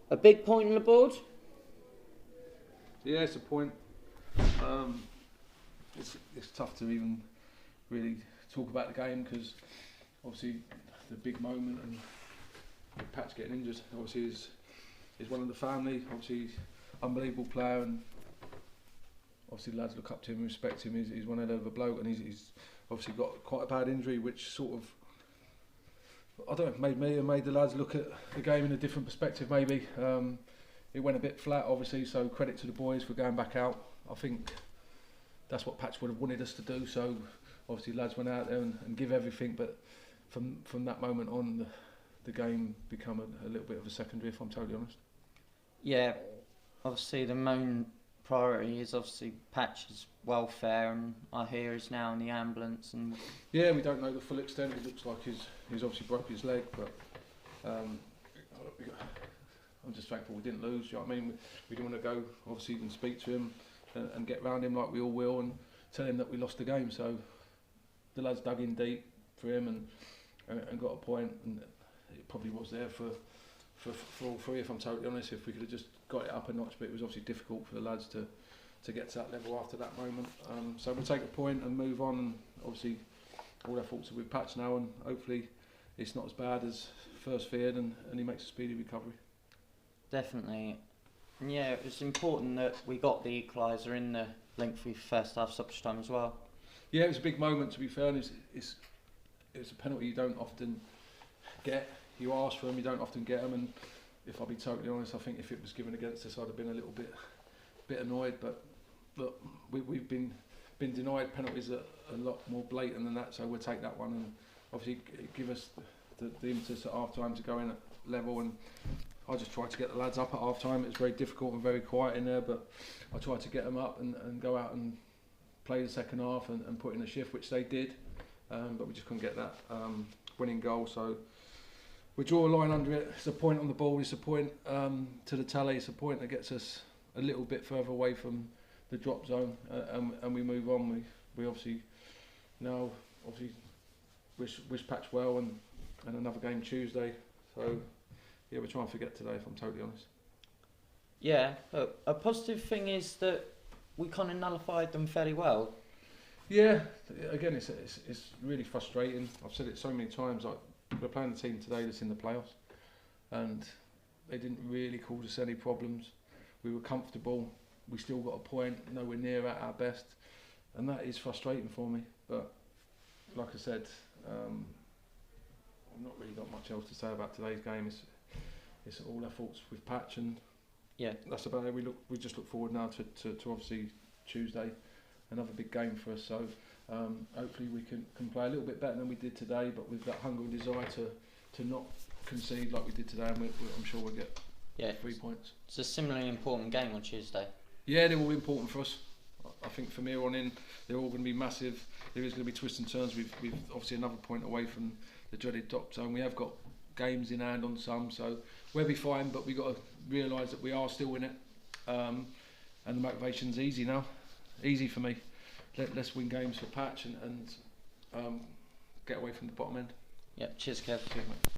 A big point on the board? Yeah, it's a point. It's tough to even really talk about the game because obviously the big moment and Pat's getting injured obviously is one of the family. Obviously he's an unbelievable player and obviously the lads look up to him and respect him. He's one hell of a bloke and he's obviously got quite a bad injury which sort of, I don't know, made me and made the lads look at the game in a different perspective maybe. It went a bit flat obviously, so credit to the boys for going back out. I think that's what Patch would have wanted us to do, so obviously lads went out there and give everything, but from that moment on the game become a little bit of a secondary, if I'm totally honest. Yeah, obviously the main priority is obviously Patch's welfare, and I hear he's now in the ambulance. And yeah, we don't know the full extent. It looks like he's obviously broke his leg, but I'm just thankful we didn't lose. You know what I mean? We didn't want to go obviously and speak to him and get round him like we all will and tell him that we lost the game. So the lads dug in deep for him and got a point, and it probably was there for all three, if I'm totally honest. If we could have just got it up a notch, but it was obviously difficult for the lads to get to that level after that moment. So we'll take a point and move on, and obviously all our thoughts are with Patch now, and hopefully it's not as bad as first feared and he makes a speedy recovery. Definitely. And yeah, it was important that we got the equaliser in the lengthy first half stoppage time as well. Yeah, it was a big moment to be fair, and it's a penalty you don't often get. You ask for them, you don't often get them, and if I'll be totally honest, I think if it was given against us, I'd have been a little bit annoyed. But look, we've been denied penalties a lot more blatant than that, so we'll take that one and obviously give us the impetus at half time to go in at level. And I just tried to get the lads up at half time. It was very difficult and very quiet in there, but I tried to get them up and go out and play the second half and put in a shift, which they did, but we just couldn't get that winning goal. So we draw a line under it. It's a point on the ball, it's a point to the tally, it's a point that gets us a little bit further away from the drop zone, and we move on. We obviously now wish Patch well and another game Tuesday. So yeah, we're trying to forget today, if I'm totally honest. Yeah, but a positive thing is that we kind of nullified them fairly well. Yeah, again, it's really frustrating. I've said it so many times. Like, we're playing the team today that's in the playoffs, and they didn't really cause us any problems. We were comfortable. We still got a point, nowhere near at our best, and that is frustrating for me. But like I said, I've not really got much else to say about today's game. It's all our faults with Patch, and yeah, that's about it. We just look forward now to obviously Tuesday, another big game for us. So hopefully we can play a little bit better than we did today, but with that hunger and desire to not concede like we did today, and I'm sure we'll get 3 points. It's a similarly important game on Tuesday. Yeah, they're all important for us. I think from here on in, they're all going to be massive. There is going to be twists and turns. We've obviously another point away from the dreaded top zone. We have got games in hand on some, so we'll be fine, but we've got to realise that we are still in it, and the motivation's easy now. Easy for me. Let's win games for Patch and get away from the bottom end. Yeah, cheers Kev. Cheers, mate.